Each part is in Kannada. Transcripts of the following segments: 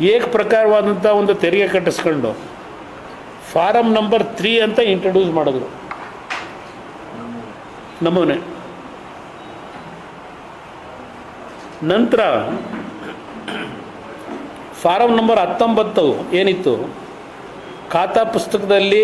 ಏಕ ಪ್ರಕಾರವಾದಂಥ ಒಂದು ತೆರಿಗೆ ಕಟ್ಟಿಸ್ಕೊಂಡು ಫಾರಮ್ ನಂಬರ್ 3 ಅಂತ ಇಂಟ್ರೊಡ್ಯೂಸ್ ಮಾಡಿದ್ರು. ನಮೂನೆ ನಂತರ ಫಾರಮ್ ನಂಬರ್ 19 ಏನಿತ್ತು, ಖಾತಾ ಪುಸ್ತಕದಲ್ಲಿ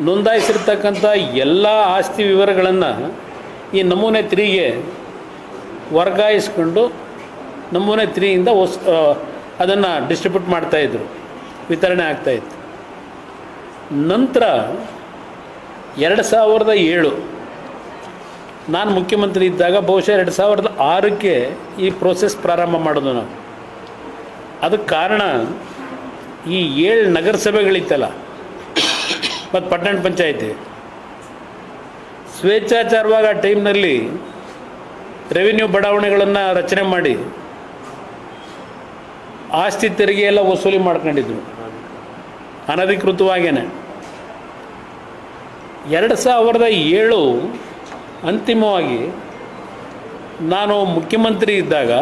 ನೋಂದಾಯಿಸಿರ್ತಕ್ಕಂಥ ಎಲ್ಲ ಆಸ್ತಿ ವಿವರಗಳನ್ನು ಈ ನಮೂನೆ 3ಗೆ ವರ್ಗಾಯಿಸ್ಕೊಂಡು ನಮೂನೆ 3ಯಿಂದ ಅದನ್ನು ಡಿಸ್ಟ್ರಿಬ್ಯೂಟ್ ಮಾಡ್ತಾಯಿದ್ರು, ವಿತರಣೆ ಆಗ್ತಾಯಿತ್ತು. ನಂತರ 2007 ನಾನು ಮುಖ್ಯಮಂತ್ರಿ ಇದ್ದಾಗ ಬಹುಶಃ 2006ಕ್ಕೆ ಈ ಪ್ರೋಸೆಸ್ ಪ್ರಾರಂಭ ಮಾಡೋದು ನಾವು. ಅದಕ್ಕೆ ಕಾರಣ ಈ 7 ನಗರಸಭೆಗಳಿತ್ತಲ್ಲ ಮತ್ತು ಪಟ್ಟಣ ಪಂಚಾಯಿತಿ ಸ್ವೇಚ್ಛಾಚಾರವಾಗಿ ಆ ಟೈಮ್ನಲ್ಲಿ ರೆವಿನ್ಯೂ ಬಡಾವಣೆಗಳನ್ನು ರಚನೆ ಮಾಡಿ ಆಸ್ತಿ ತೆರಿಗೆ ಎಲ್ಲ ವಸೂಲಿ ಮಾಡ್ಕೊಂಡಿದ್ರು ಅನಧಿಕೃತವಾಗೇನೆ. 2007 ಅಂತಿಮವಾಗಿ ನಾನು ಮುಖ್ಯಮಂತ್ರಿ ಇದ್ದಾಗ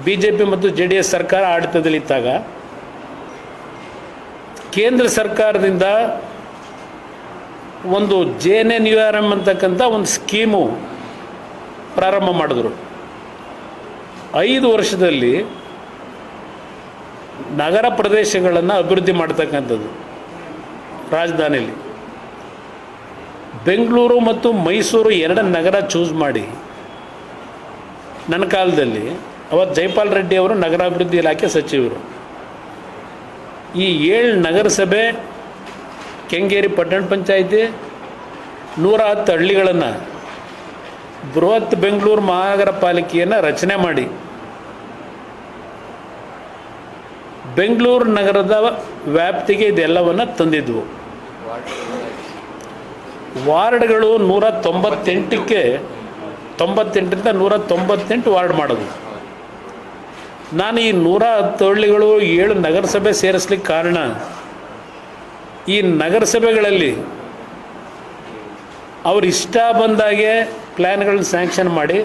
BJP ಮತ್ತು JDS ಸರ್ಕಾರ ಆಡಳಿತದಲ್ಲಿದ್ದಾಗ ಕೇಂದ್ರ ಸರ್ಕಾರದಿಂದ ಒಂದು JNNURM ಅಂತಕ್ಕಂಥ ಒಂದು ಸ್ಕೀಮು ಪ್ರಾರಂಭ ಮಾಡಿದ್ರು. 5 ವರ್ಷದಲ್ಲಿ ನಗರ ಪ್ರದೇಶಗಳನ್ನು ಅಭಿವೃದ್ಧಿ ಮಾಡ್ತಕ್ಕಂಥದ್ದು. ರಾಜಧಾನಿಯಲ್ಲಿ ಬೆಂಗಳೂರು ಮತ್ತು ಮೈಸೂರು 2 ನಗರ ಚೂಸ್ ಮಾಡಿ ನನ್ನ ಕಾಲದಲ್ಲಿ ಅವತ್ತು ಜೈಪಾಲ್ ರೆಡ್ಡಿ ಅವರು ನಗರಾಭಿವೃದ್ಧಿ ಇಲಾಖೆ ಸಚಿವರು. ಈ 7 ನಗರಸಭೆ, ಕೆಂಗೇರಿ ಪಟ್ಟಣ ಪಂಚಾಯಿತಿ, 110 ಹಳ್ಳಿಗಳನ್ನು ಬೃಹತ್ ಬೆಂಗಳೂರು ಮಹಾನಗರ ಪಾಲಿಕೆಯನ್ನು ರಚನೆ ಮಾಡಿ ಬೆಂಗಳೂರು ನಗರದ ವ್ಯಾಪ್ತಿಗೆ ಇದೆಲ್ಲವನ್ನು ತಂದಿದ್ವು. ವಾರ್ಡ್ಗಳು 198ಕ್ಕೆ 98ರಿಂದ 198 ವಾರ್ಡ್ ಮಾಡೋದು. ನಾನು ಈ 110 ಹಳ್ಳಿಗಳು 7 ನಗರಸಭೆ ಸೇರಿಸ್ಲಿಕ್ಕೆ ಕಾರಣ, ಈ ನಗರಸಭೆಗಳಲ್ಲಿ ಅವ್ರು ಇಷ್ಟ ಬಂದಾಗೆ ಪ್ಲ್ಯಾನ್ಗಳನ್ನ ಸ್ಯಾಂಕ್ಷನ್ ಮಾಡಿ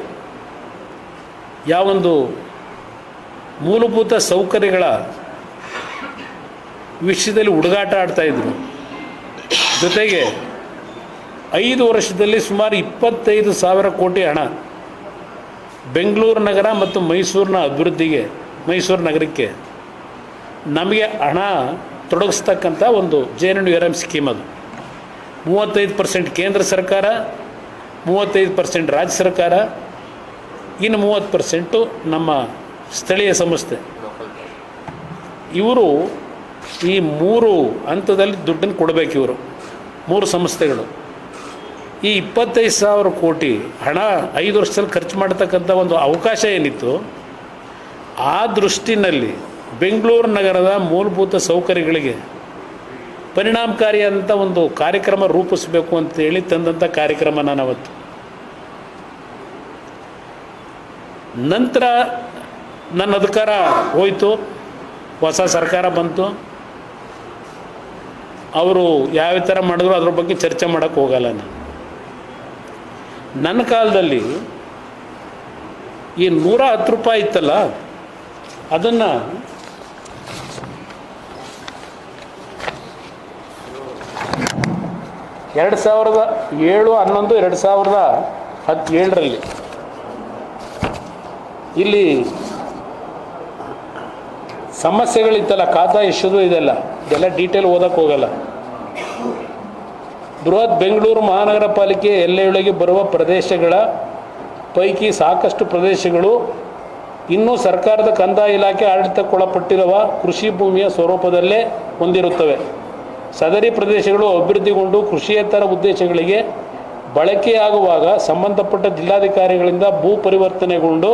ಯಾವೊಂದು ಮೂಲಭೂತ ಸೌಕರ್ಯಗಳ ವಿಷಯದಲ್ಲಿ ಹುಡುಗಾಟ ಆಡ್ತಾಯಿದ್ರು. ಜೊತೆಗೆ 5 ವರ್ಷದಲ್ಲಿ ಸುಮಾರು 25,000 ಕೋಟಿ ಹಣ ಬೆಂಗಳೂರು ನಗರ ಮತ್ತು ಮೈಸೂರಿನ ಅಭಿವೃದ್ಧಿಗೆ, ಮೈಸೂರು ನಗರಕ್ಕೆ ನಮಗೆ ಹಣ ತೊಡಗಿಸ್ತಕ್ಕಂಥ ಒಂದು JNNURM ಸ್ಕೀಮ್. ಅದು 35% ಕೇಂದ್ರ ಸರ್ಕಾರ, 35% ರಾಜ್ಯ ಸರ್ಕಾರ, ಇನ್ನು 30% ನಮ್ಮ ಸ್ಥಳೀಯ ಸಂಸ್ಥೆ. ಇವರು ಈ 3 ಹಂತದಲ್ಲಿ ದುಡ್ಡನ್ನು ಕೊಡಬೇಕು. ಇವರು 3 ಸಂಸ್ಥೆಗಳು ಈ 25,000 ಕೋಟಿ ಹಣ 5 ವರ್ಷದಲ್ಲಿ ಖರ್ಚು ಮಾಡತಕ್ಕಂಥ ಒಂದು ಅವಕಾಶ ಏನಿತ್ತು, ಆ ದೃಷ್ಟಿನಲ್ಲಿ ಬೆಂಗಳೂರು ನಗರದ ಮೂಲಭೂತ ಸೌಕರ್ಯಗಳಿಗೆ ಪರಿಣಾಮಕಾರಿಯಾದಂಥ ಒಂದು ಕಾರ್ಯಕ್ರಮ ರೂಪಿಸಬೇಕು ಅಂತೇಳಿ ತಂದಂಥ ಕಾರ್ಯಕ್ರಮ ನಾನು ಅವತ್ತು. ನಂತರ ನನ್ನ ಅಧಿಕಾರ ಹೋಯಿತು, ಹೊಸ ಸರ್ಕಾರ ಬಂತು. ಅವರು ಯಾವ ಥರ ಮಾಡಿದ್ರು ಅದ್ರ ಬಗ್ಗೆ ಚರ್ಚೆ ಮಾಡೋಕ್ಕೆ ಹೋಗಲ್ಲ ನಾನು. ನನ್ನ ಕಾಲದಲ್ಲಿ ಈ 110 ರೂಪಾಯಿ ಇತ್ತಲ್ಲ, ಅದನ್ನು ಎರಡು 2007-11-2017ರಲ್ಲಿ ಇಲ್ಲಿ ಸಮಸ್ಯೆಗಳಿತ್ತಲ್ಲ, ಖಾತಾ ಇಶ್ಯೂದು ಇದೆಲ್ಲ ಡೀಟೇಲ್ ಓದಕ್ಕೆ ಹೋಗಲ್ಲ. ಬೃಹತ್ ಬೆಂಗಳೂರು ಮಹಾನಗರ ಪಾಲಿಕೆ ಎಲ್ಲೆಯೊಳಗೆ ಬರುವ ಪ್ರದೇಶಗಳ ಪೈಕಿ ಸಾಕಷ್ಟು ಪ್ರದೇಶಗಳು ಇನ್ನೂ ಸರ್ಕಾರದ ಕಂದಾಯ ಇಲಾಖೆ ಆಡಳಿತಕ್ಕೊಳಪಟ್ಟಿರುವ ಕೃಷಿ ಭೂಮಿಯ ಸ್ವರೂಪದಲ್ಲೇ ಹೊಂದಿರುತ್ತವೆ. ಸದರಿ ಪ್ರದೇಶಗಳು ಅಭಿವೃದ್ಧಿಗೊಂಡು ಕೃಷಿಯೇತರ ಉದ್ದೇಶಗಳಿಗೆ ಬಳಕೆಯಾಗುವಾಗ ಸಂಬಂಧಪಟ್ಟ ಜಿಲ್ಲಾಧಿಕಾರಿಗಳಿಂದ ಭೂ ಪರಿವರ್ತನೆಗೊಂಡು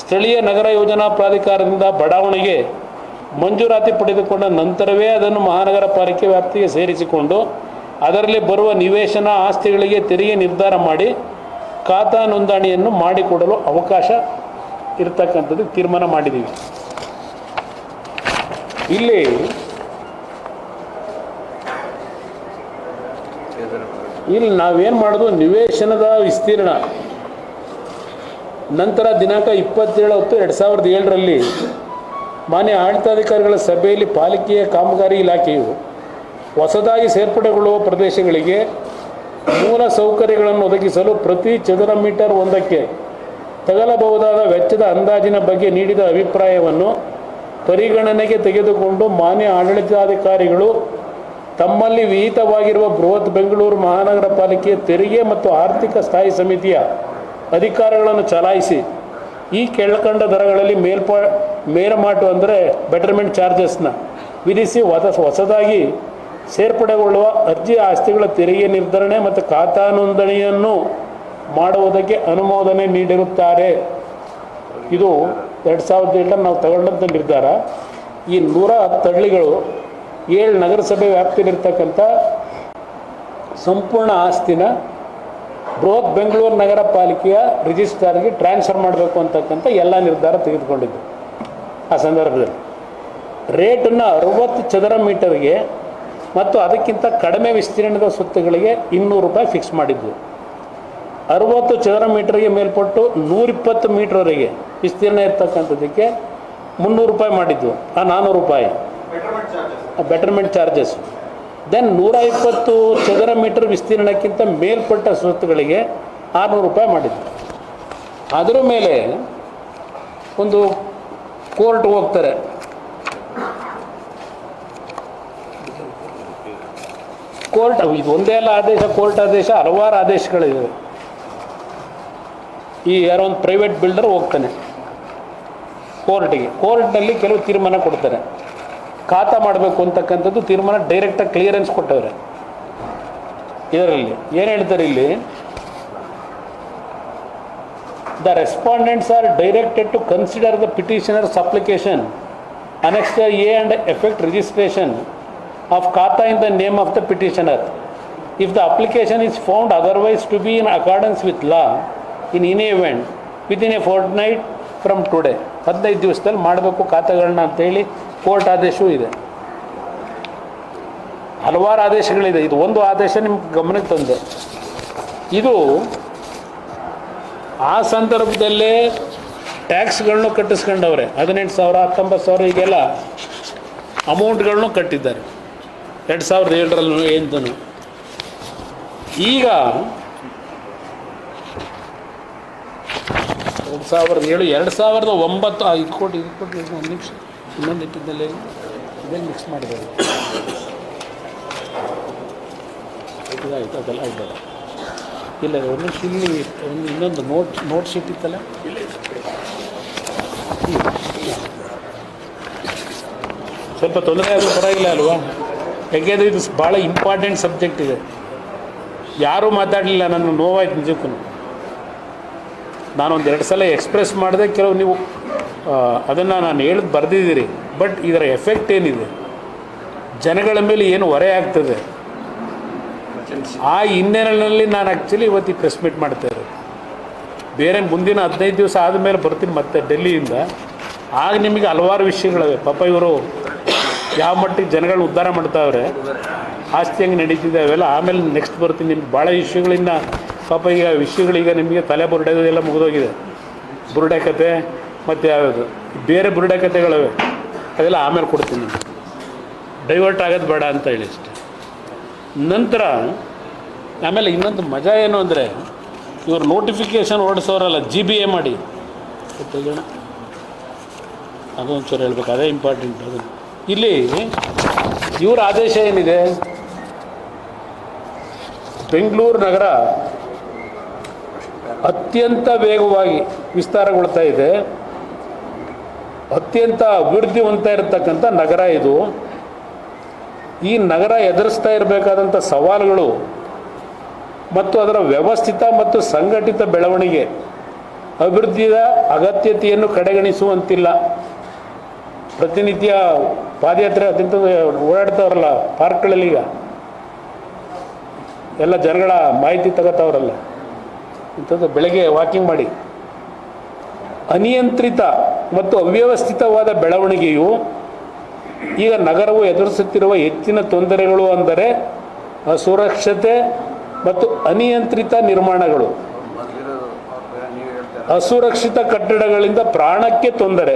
ಸ್ಥಳೀಯ ನಗರ ಯೋಜನಾ ಪ್ರಾಧಿಕಾರದಿಂದ ಬಡಾವಣೆಗೆ ಮಂಜೂರಾತಿ ಪಡೆದುಕೊಂಡ ನಂತರವೇ ಅದನ್ನು ಮಹಾನಗರ ಪಾಲಿಕೆ ವ್ಯಾಪ್ತಿಗೆ ಸೇರಿಸಿಕೊಂಡು ಅದರಲ್ಲಿ ಬರುವ ನಿವೇಶನ ಆಸ್ತಿಗಳಿಗೆ ತೆರಿಗೆ ನಿರ್ಧಾರ ಮಾಡಿ ಖಾತಾ ನೋಂದಣಿಯನ್ನು ಮಾಡಿಕೊಡಲು ಅವಕಾಶ ಇರತಕ್ಕಂಥದ್ದು ತೀರ್ಮಾನ ಮಾಡಿದ್ದೀವಿ. ಇಲ್ಲಿ ನಾವೇನು ಮಾಡೋದು, ನಿವೇಶನದ ವಿಸ್ತೀರ್ಣ ನಂತರ ದಿನಾಂಕ 27/10/2007ರಲ್ಲಿ ಮಾನ್ಯ ಆಡಳಿತಾಧಿಕಾರಿಗಳ ಸಭೆಯಲ್ಲಿ ಪಾಲಿಕೆಯ ಕಾಮಗಾರಿ ಇಲಾಖೆಯು ಹೊಸದಾಗಿ ಸೇರ್ಪಡೆಗೊಳ್ಳುವ ಪ್ರದೇಶಗಳಿಗೆ ಮೂಲ ಸೌಕರ್ಯಗಳನ್ನು ಒದಗಿಸಲು ಪ್ರತಿ ಚದರ ಮೀಟರ್ ಒಂದಕ್ಕೆ ತಗಲಬಹುದಾದ ವೆಚ್ಚದ ಅಂದಾಜಿನ ಬಗ್ಗೆ ನೀಡಿದ ಅಭಿಪ್ರಾಯವನ್ನು ಪರಿಗಣನೆಗೆ ತೆಗೆದುಕೊಂಡು ಮಾನ್ಯ ಆಡಳಿತಾಧಿಕಾರಿಗಳು ತಮ್ಮಲ್ಲಿ ವಿಹಿತವಾಗಿರುವ ಬೃಹತ್ ಬೆಂಗಳೂರು ಮಹಾನಗರ ಪಾಲಿಕೆಯ ತೆರಿಗೆ ಮತ್ತು ಆರ್ಥಿಕ ಸ್ಥಾಯಿ ಸಮಿತಿಯ ಅಧಿಕಾರಗಳನ್ನು ಚಲಾಯಿಸಿ ಈ ಕೆಳಕಂಡ ದರಗಳಲ್ಲಿ ಮೇಲ್ಮಾಟು ಅಂದರೆ ಬೆಟರ್ಮೆಂಟ್ ಚಾರ್ಜಸ್ನ ವಿಧಿಸಿ ಹೊಸದಾಗಿ ಸೇರ್ಪಡೆಗೊಳ್ಳುವ ಅರ್ಜಿ ಆಸ್ತಿಗಳ ತೆರಿಗೆ ನಿರ್ಧರಣೆ ಮತ್ತು ಖಾತಾ ನೋಂದಣಿಯನ್ನು ಮಾಡುವುದಕ್ಕೆ ಅನುಮೋದನೆ ನೀಡಿರುತ್ತಾರೆ. ಇದು 2007 ನಾವು ತಗೊಂಡಂಥ ನಿರ್ಧಾರ. ಈ 110 ಹಳ್ಳಿಗಳು 7 ನಗರಸಭೆ ವ್ಯಾಪ್ತಿಯಲ್ಲಿರ್ತಕ್ಕಂಥ ಸಂಪೂರ್ಣ ಆಸ್ತಿನ ಬೃಹತ್ ಬೆಂಗಳೂರು ನಗರ ಪಾಲಿಕೆಯ ರಿಜಿಸ್ಟ್ರಾರ್ಗೆ ಟ್ರಾನ್ಸ್ಫರ್ ಮಾಡಬೇಕು ಅಂತಕ್ಕಂಥ ಎಲ್ಲ ನಿರ್ಧಾರ ತೆಗೆದುಕೊಂಡಿದ್ದು. ಆ ಸಂದರ್ಭದಲ್ಲಿ ರೇಟನ್ನು 60 ಚದರ ಮೀಟರ್ಗೆ ಮತ್ತು ಅದಕ್ಕಿಂತ ಕಡಿಮೆ ವಿಸ್ತೀರ್ಣದ ಸ್ವತ್ತುಗಳಿಗೆ 200 ರೂಪಾಯಿ ಫಿಕ್ಸ್ ಮಾಡಿದ್ವು. 60 ಚದರ ಮೀಟರ್ಗೆ ಮೇಲ್ಪಟ್ಟು 120 ಮೀಟ್ರ್ವರೆಗೆ ವಿಸ್ತೀರ್ಣ ಇರ್ತಕ್ಕಂಥದ್ದಕ್ಕೆ 300 ರೂಪಾಯಿ ಮಾಡಿದ್ವು. ಆ 400 ರೂಪಾಯಿ ಬೆಟರ್ಮೆಂಟ್ ಚಾರ್ಜಸ್. ದೆನ್ 120 ಚದರ ಮೀಟರ್ ವಿಸ್ತೀರ್ಣಕ್ಕಿಂತ ಮೇಲ್ಪಟ್ಟ ಸ್ವತ್ತುಗಳಿಗೆ 600 ರೂಪಾಯಿ ಮಾಡಿದ್ವು. ಅದರ ಮೇಲೆ ಒಂದು ಕೋರ್ಟ್ ಹೋಗ್ತಾರೆ. ಕೋರ್ಟ್ ಇದು ಒಂದೇ ಅಲ್ಲ ಆದೇಶ, ಕೋರ್ಟ್ ಆದೇಶ ಹಲವಾರು ಆದೇಶಗಳಿವೆ. ಈ ಯಾರೋ ಒಂದು ಪ್ರೈವೇಟ್ ಬಿಲ್ಡರ್ ಹೋಗ್ತಾನೆ ಕೋರ್ಟಿಗೆ, ಕೋರ್ಟ್ನಲ್ಲಿ ಕೆಲವು ತೀರ್ಮಾನ ಕೊಡ್ತಾರೆ. ಖಾತಾ ಮಾಡಬೇಕು ಅಂತಕ್ಕಂಥದ್ದು ತೀರ್ಮಾನ ಡೈರೆಕ್ಟಾಗಿ ಕ್ಲಿಯರೆನ್ಸ್ ಕೊಟ್ಟವ್ರೆ. ಇದರಲ್ಲಿ ಏನು ಹೇಳ್ತಾರೆ, ಇಲ್ಲಿ the respondents are directed to consider the petitioners application annexed A and effect registration of Khata in the name of the petitioner. If the application is found otherwise to be in accordance with law, in any event, within a fortnight from today, 15 ದಿವಸದಲ್ಲಿ ಮಾಡಬೇಕು ಖಾತೆಗಳನ್ನ ಅಂತೇಳಿ ಕೋರ್ಟ್ ಆದೇಶವೂ ಇದೆ. ಹಲವಾರು ಆದೇಶಗಳಿದೆ. ಇದು ಒಂದು ಆದೇಶ ನಿಮ್ಗೆ ಗಮನಕ್ಕೆ ತಂದೆ. ಇದು ಆ ಸಂದರ್ಭದಲ್ಲೇ ಟ್ಯಾಕ್ಸ್ಗಳನ್ನು ಕಟ್ಟಿಸ್ಕೊಂಡವ್ರೆ. 18,000 19,000 ಹೀಗೆಲ್ಲ ಅಮೌಂಟ್ಗಳನ್ನು ಕಟ್ಟಿದ್ದಾರೆ 2007 ಏನೂ. ಈಗ 2007 2009 ಇದು ಕೊಟ್ಟು ಒಂದು ನಿಮಿಷ ಇನ್ನೊಂದು ಇಟ್ಟಿದ್ದಲ್ಲಿ ಇದನ್ನು ಮಿಕ್ಸ್ ಮಾಡಿದ್ದಾರೆ. ಇದಾಯ್ತು ಅದೆಲ್ಲ ಆಯ್ತಲ್ಲ. ಇಲ್ಲ ಒಂದು ನಿಮಿಷ ಇಲ್ಲಿ ಒಂದು ಇನ್ನೊಂದು ನೋಟ್ ಶೀಟ್ ಇತ್ತಲ್ಲ, ಸ್ವಲ್ಪ ತೊಂದರೆ ಆದರೂ ಪರವಾಗಿಲ್ಲ ಅಲ್ವಾ? ಯಾಕೆಂದರೆ ಇದು ಭಾಳ ಇಂಪಾರ್ಟೆಂಟ್ ಸಬ್ಜೆಕ್ಟ್ ಇದೆ. ಯಾರೂ ಮಾತಾಡಲಿಲ್ಲ, ನನಗೆ ನೋವಾಯ್ತು ನಿಜಕ್ಕೂ. ನಾನೊಂದು 2 ಸಲ ಎಕ್ಸ್ಪ್ರೆಸ್ ಮಾಡಿದೆ, ಕೆಲವು ನೀವು ಅದನ್ನು ನಾನು ಹೇಳೋದು ಬರೆದಿದ್ದೀರಿ. ಬಟ್ ಇದರ ಎಫೆಕ್ಟ್ ಏನಿದೆ, ಜನಗಳ ಮೇಲೆ ಏನು ಹೊರೆ ಆಗ್ತದೆ, ಆ ಹಿನ್ನೆಲೆಯಲ್ಲಿ ನಾನು ಆ್ಯಕ್ಚುಲಿ ಇವತ್ತು ಈ ಪ್ರೆಸ್ ಮೀಟ್ ಮಾಡ್ತಾ ಇರೋದು. ಬೇರೆ ಮುಂದಿನ 15 ದಿವಸ ಆದಮೇಲೆ ಬರ್ತೀನಿ ಮತ್ತೆ ಡೆಲ್ಲಿಯಿಂದ. ಆಗ ನಿಮಗೆ ಹಲವಾರು ವಿಷಯಗಳಿವೆ. ಪಾಪ ಇವರು ಯಾವ ಮಟ್ಟಿಗೆ ಜನಗಳನ್ನ ಉದ್ಧಾರ ಮಾಡ್ತಾವ್ರೆ, ಆಸ್ತಿ ಹೆಂಗೆ ನಡೀತಿದೆ ಅವೆಲ್ಲ ಆಮೇಲೆ ನೆಕ್ಸ್ಟ್ ಬರ್ತೀನಿ. ನಿಮ್ಗೆ ಭಾಳ ವಿಷಯಗಳಿಂದ ಪಾಪ ಈಗ ವಿಷಯಗಳೀಗ ನಿಮಗೆ ತಲೆ ಬುರುಡೆದೆಲ್ಲ ಮುಗಿದೋಗಿದೆ. ಬುರುಡೆ ಕತೆ ಮತ್ತು ಯಾವ್ಯಾವುದು ಬೇರೆ ಬುರುಡೆ ಕತೆಗಳಿವೆ, ಅದೆಲ್ಲ ಆಮೇಲೆ ಕೊಡ್ತೀನಿ. ಡೈವರ್ಟ್ ಆಗೋದು ಬೇಡ ಅಂತ ಹೇಳಿ ಅಷ್ಟೆ. ನಂತರ ಆಮೇಲೆ ಇನ್ನೊಂದು ಮಜಾ ಏನು ಅಂದರೆ, ಇವರು ನೋಟಿಫಿಕೇಷನ್ ಹೊರಡಿಸೋರಲ್ಲ, GBA ಮಾಡಿ ಜನ, ಅದು ಒಂಚೂರು ಹೇಳ್ಬೇಕು, ಅದೇ ಇಂಪಾರ್ಟೆಂಟ್. ಅದು ಇಲ್ಲಿ ಇವರ ಆದೇಶ ಏನಿದೆ, ಬೆಂಗಳೂರು ನಗರ ಅತ್ಯಂತ ವೇಗವಾಗಿ ವಿಸ್ತಾರಗೊಳ್ತಾ ಇದೆ, ಅತ್ಯಂತ ಅಭಿವೃದ್ಧಿ ಹೊಂದ್ತಾ ಇರತಕ್ಕಂಥ ನಗರ ಇದು. ಈ ನಗರ ಎದುರಿಸ್ತಾ ಇರಬೇಕಾದಂಥ ಸವಾಲುಗಳು ಮತ್ತು ಅದರ ವ್ಯವಸ್ಥಿತ ಮತ್ತು ಸಂಘಟಿತ ಬೆಳವಣಿಗೆ, ಅಭಿವೃದ್ಧಿಯ ಅಗತ್ಯತೆಯನ್ನು ಕಡೆಗಣಿಸುವಂತಿಲ್ಲ. ಪ್ರತಿನಿತ್ಯ ಪಾದಯಾತ್ರೆ ಅತ್ಯಂತ ಓಡಾಡ್ತಾವ್ರಲ್ಲ ಪಾರ್ಕ್ಗಳಲ್ಲಿ, ಈಗ ಎಲ್ಲ ಜನಗಳ ಮಾಹಿತಿ ತಗೋತಾವ್ರಲ್ಲ, ಇಂಥದ್ದು ಬೆಳಗ್ಗೆ ವಾಕಿಂಗ್ ಮಾಡಿ. ಅನಿಯಂತ್ರಿತ ಮತ್ತು ಅವ್ಯವಸ್ಥಿತವಾದ ಬೆಳವಣಿಗೆಯು ಈಗ ನಗರವು ಎದುರಿಸುತ್ತಿರುವ ಹೆಚ್ಚಿನ ತೊಂದರೆಗಳು ಅಂದರೆ ಅಸುರಕ್ಷತೆ ಮತ್ತು ಅನಿಯಂತ್ರಿತ ನಿರ್ಮಾಣಗಳು. ಅಸುರಕ್ಷಿತ ಕಟ್ಟಡಗಳಿಂದ ಪ್ರಾಣಕ್ಕೆ ತೊಂದರೆ,